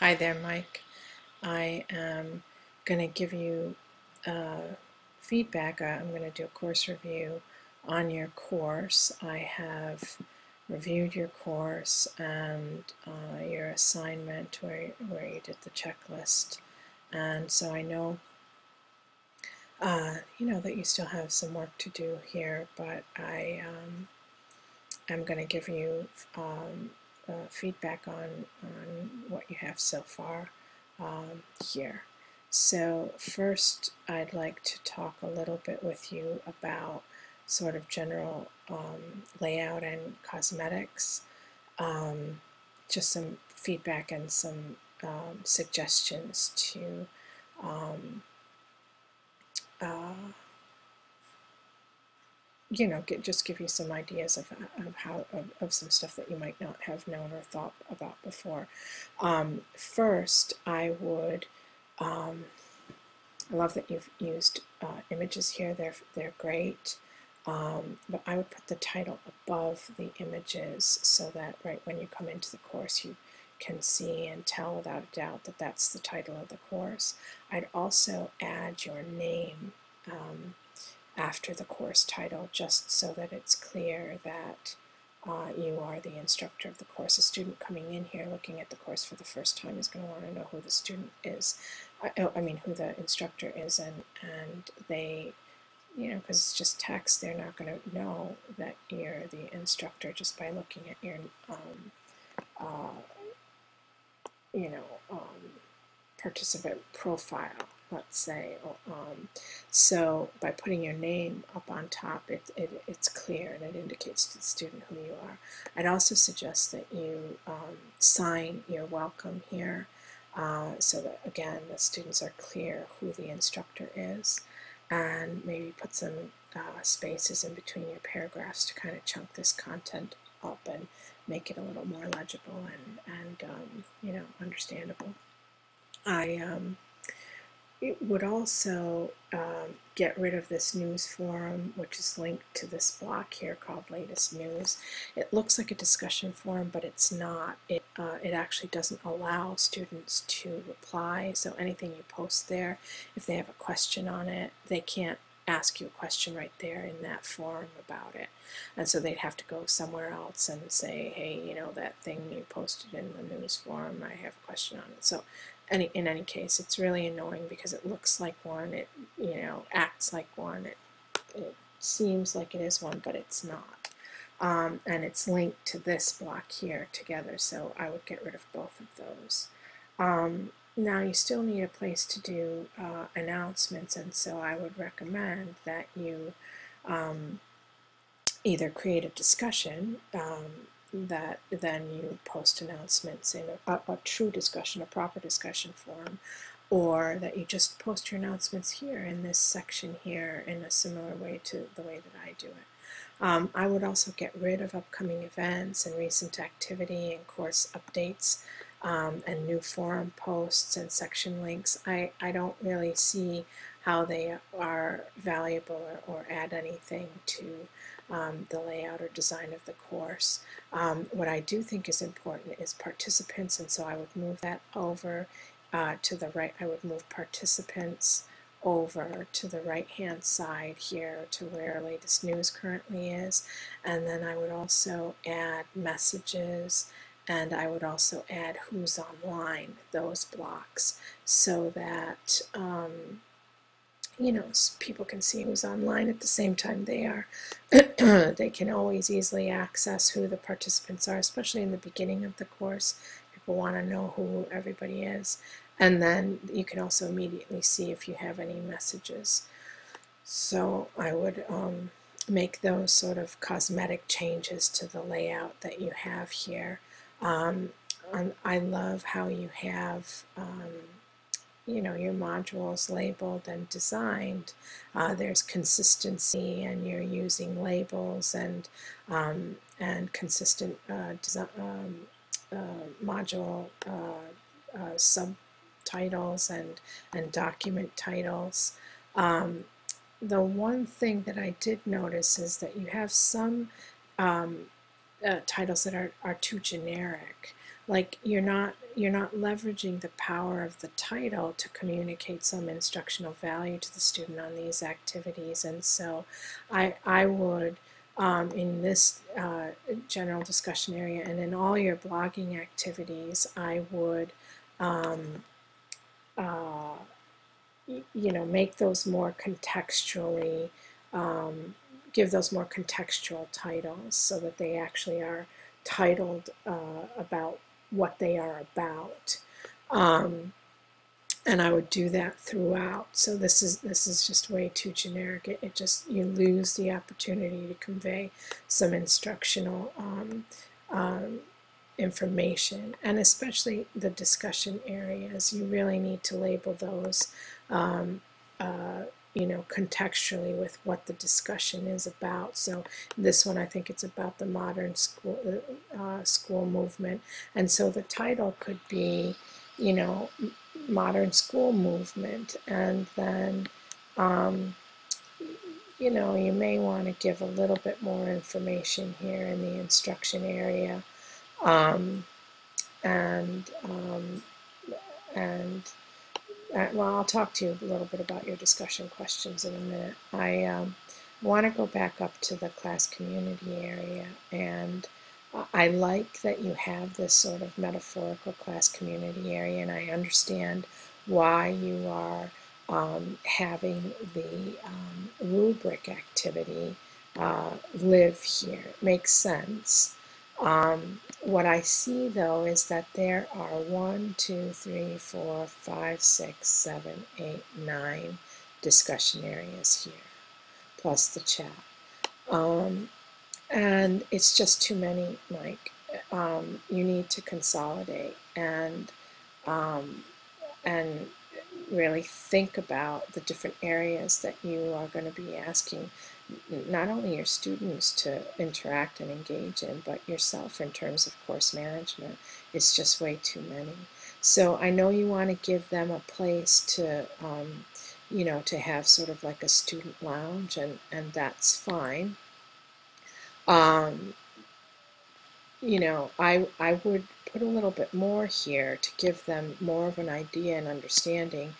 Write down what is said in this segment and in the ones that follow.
Hi there, Mike. I am going to give you feedback. I'm going to do a course review on your course. I have reviewed your course and your assignment where you did the checklist. And so I know, that you still have some work to do here, but I'm going to give you feedback on what you have so far here. So first, I'd like to talk a little bit with you about sort of general layout and cosmetics, just some feedback and some suggestions to just give you some ideas of how of some stuff that you might not have known or thought about before. First, I would I love that you've used images here. They're great, but I would put the title above the images so that right when you come into the course you can see and tell without a doubt that that's the title of the course. I'd also add your name after the course title, just so that it's clear that you are the instructor of the course. A student coming in here looking at the course for the first time is going to want to know who the student is, who the instructor is, and they, because it's just text, they're not going to know that you're the instructor just by looking at your, participant profile, let's say. So by putting your name up on top, it's clear and it indicates to the student who you are. I'd also suggest that you sign your welcome here so that, again, the students are clear who the instructor is, and maybe put some spaces in between your paragraphs to kind of chunk this content up and make it a little more legible and understandable. It would also get rid of this news forum, which is linked to this block here called Latest News. It looks like a discussion forum, but it's not. It actually doesn't allow students to reply, so anything you post there, if they have a question on it, they can't ask you a question right there in that forum about it. And so they'd have to go somewhere else and say, hey, that thing you posted in the news forum, I have a question on it. So in any case, it's really annoying because it looks like one, it acts like one, it seems like it is one, but it's not. And it's linked to this block here together, so I would get rid of both of those. Now you still need a place to do announcements, and so I would recommend that you either create a discussion that then you post announcements in a true discussion, a proper discussion forum, or that you just post your announcements here in this section here in a similar way to the way that I do it. I would also get rid of upcoming events and recent activity and course updates and new forum posts and section links. I don't really see how they are valuable or add anything to the layout or design of the course. What I do think is important is participants, and so I would move that over to the right. I would move participants over to the right-hand side here to where Latest News currently is, and then I would also add messages, and I would also add who's online, those blocks, so that people can see who's online at the same time they are. They can always easily access who the participants are, especially in the beginning of the course. People want to know who everybody is. And then you can also immediately see if you have any messages. So I would make those sort of cosmetic changes to the layout that you have here. I love how you have your modules labeled and designed. There's consistency, and you're using labels and consistent module subtitles and document titles. The one thing that I did notice is that you have some titles that are too generic. Like you're not you're not leveraging the power of the title to communicate some instructional value to the student on these activities. And so I would, in this general discussion area and in all your blogging activities, I would make those more contextually, give those more contextual titles so that they actually are titled about what they are about. And I would do that throughout. So this is just way too generic. It just, you lose the opportunity to convey some instructional information, and especially the discussion areas. You really need to label those contextually with what the discussion is about. So this one, I think it's about the modern school movement, and so the title could be, modern school movement, and then you may want to give a little bit more information here in the instruction area, well, I'll talk to you a little bit about your discussion questions in a minute. I want to go back up to the class community area, and I like that you have this sort of metaphorical class community area, and I understand why you are having the rubric activity live here. It makes sense. What I see, though, is that there are 1, 2, 3, 4, 5, 6, 7, 8, 9 discussion areas here, plus the chat. And it's just too many, Mike. You need to consolidate and really think about the different areas that you are going to be asking not only your students to interact and engage in, but yourself in terms of course management. It's just way too many. So I know you want to give them a place to, to have sort of like a student lounge, and that's fine. I would put a little bit more here to give them more of an idea and understanding,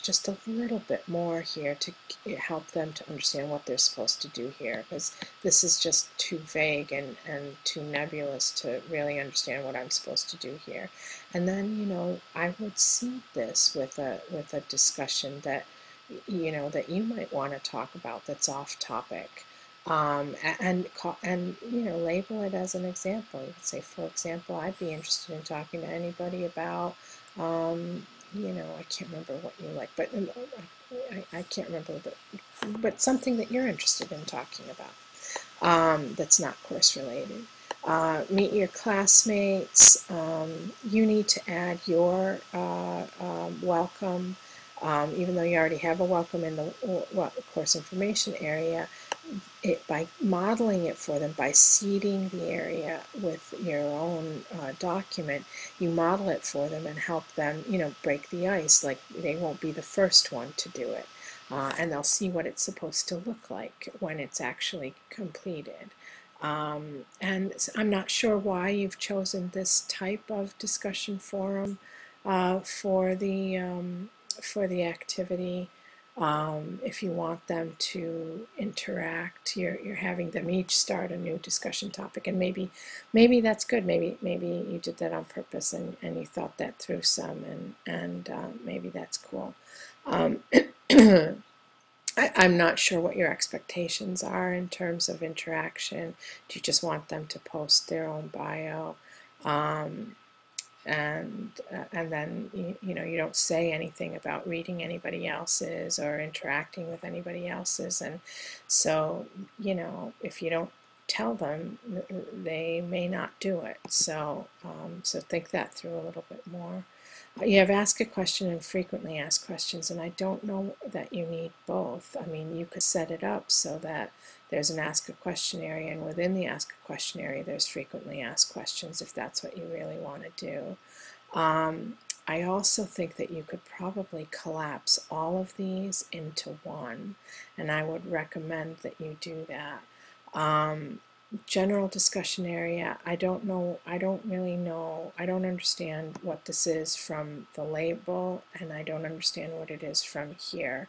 just a little bit more here to help them to understand what they're supposed to do here, because this is just too vague and too nebulous to really understand what I'm supposed to do here. And then, I would seed this with a discussion that, that you might want to talk about that's off topic. And label it as an example. You could say, for example, I'd be interested in talking to anybody about, I can't remember what you like, but I can't remember, but something that you're interested in talking about that's not course related. Meet your classmates. You need to add your welcome, even though you already have a welcome in the course information area. By modeling it for them, by seeding the area with your own document, you model it for them and help them, break the ice. Like, they won't be the first one to do it, and they'll see what it's supposed to look like when it's actually completed. And I'm not sure why you've chosen this type of discussion forum for the activity. If you want them to interact, you're having them each start a new discussion topic, and maybe that's good. Maybe you did that on purpose, and you thought that through some, and maybe that's cool. I'm not sure what your expectations are in terms of interaction. Do you just want them to post their own bio? And then you don't say anything about reading anybody else's or interacting with anybody else's, and so if you don't tell them, they may not do it. So so think that through a little bit more. You have ask a question and frequently asked questions, and I don't know that you need both. I mean, you could set it up so that there's an ask a question area, and within the ask a question area there's frequently asked questions, if that's what you really want to do. I also think that you could probably collapse all of these into one, and I would recommend that you do that. general discussion area. I don't know, I don't really know, I don't understand what this is from the label, and I don't understand what it is from here.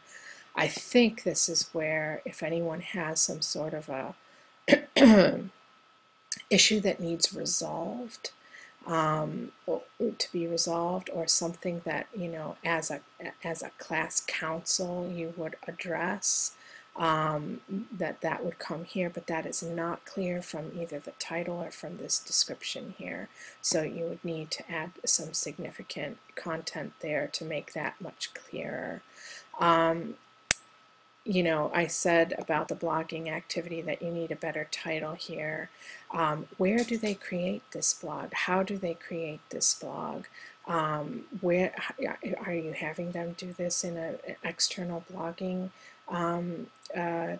I think this is where, if anyone has some sort of a issue that needs resolved, to be resolved, or something that, you know, as a class council you would address, that would come here, but that is not clear from either the title or from this description here. So you would need to add some significant content there to make that much clearer. You know, I said about the blogging activity that you need a better title here. Where do they create this blog? How do they create this blog? Where are you having them do this in an external blogging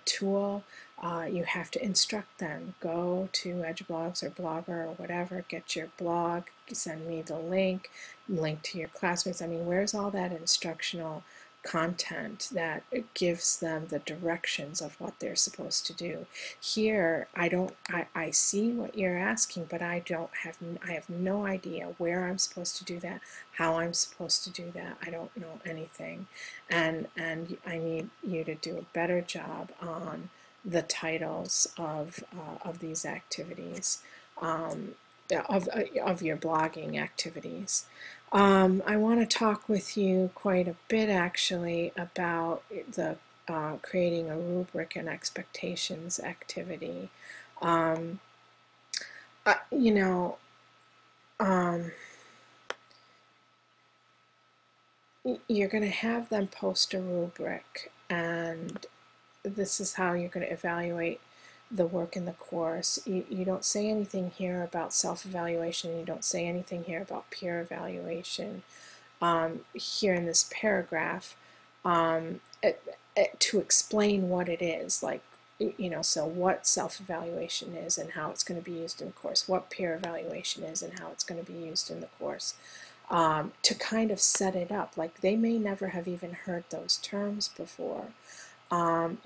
tool? You have to instruct them. Go to Edgeblogs or Blogger or whatever, get your blog, send me the link to your classmates. I mean, where's all that instructional content that gives them the directions of what they're supposed to do? Here, I see what you're asking, but I have no idea where I'm supposed to do that, how I'm supposed to do that. I don't know anything, and I need you to do a better job on the titles of these activities, of your blogging activities. I want to talk with you quite a bit, actually, about the creating a rubric and expectations activity. You know, you're going to have them post a rubric, and this is how you're going to evaluate the work in the course. You don't say anything here about self-evaluation. You don't say anything here about peer evaluation. Here in this paragraph, to explain what it is, like, you know, so what self-evaluation is and how it's going to be used in the course, what peer evaluation is and how it's going to be used in the course, to kind of set it up. Like, they may never have even heard those terms before.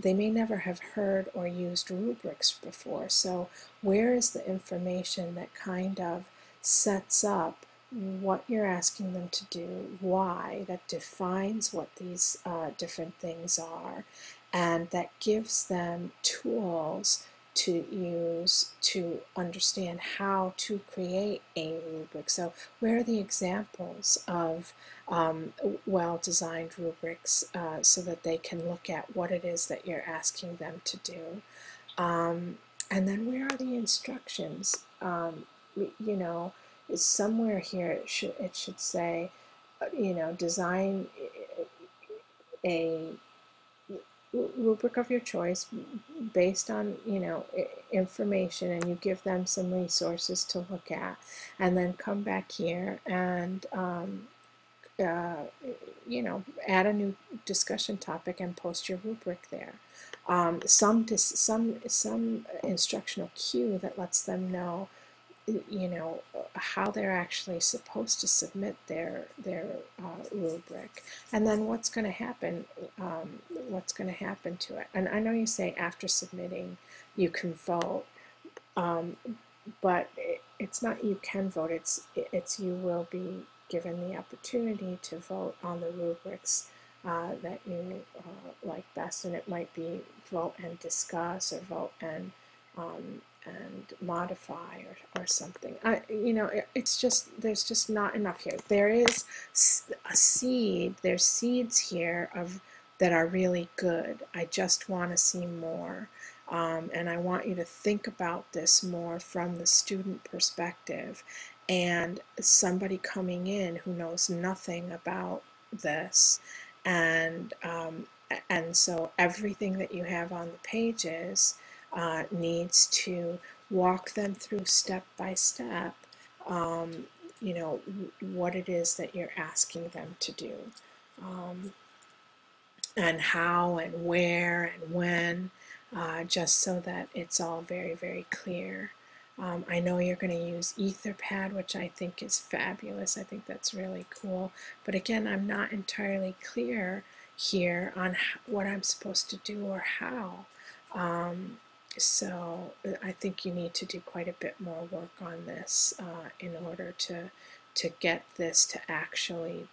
They may never have heard or used rubrics before. So where is the information that kind of sets up what you're asking them to do, why, that defines what these different things are, and that gives them tools to use to understand how to create a rubric? So where are the examples of well-designed rubrics, so that they can look at what it is that you're asking them to do? And then where are the instructions? You know, somewhere here it should say, you know, design a rubric of your choice based on, you know, information, and you give them some resources to look at, and then come back here and you know, add a new discussion topic and post your rubric there. Some instructional cue that lets them know, you know, how they're actually supposed to submit their rubric, and then what's going to happen to it. And I know you say after submitting you can vote, but it's not you can vote, it's you will be given the opportunity to vote on the rubrics that you like best, and it might be vote and discuss, or vote and modify, or something. You know, it's just, there's just not enough here. There is a seed, there's seeds here that are really good. I just want to see more. And I want you to think about this more from the student perspective, and somebody coming in who knows nothing about this. And so everything that you have on the pages needs to walk them through step by step, you know, what it is that you're asking them to do, and how and where and when, just so that it's all very, very clear. I know you're going to use Etherpad, which I think is fabulous. I think that's really cool. But again, I'm not entirely clear here on what I'm supposed to do or how. So I think you need to do quite a bit more work on this in order to get this to actually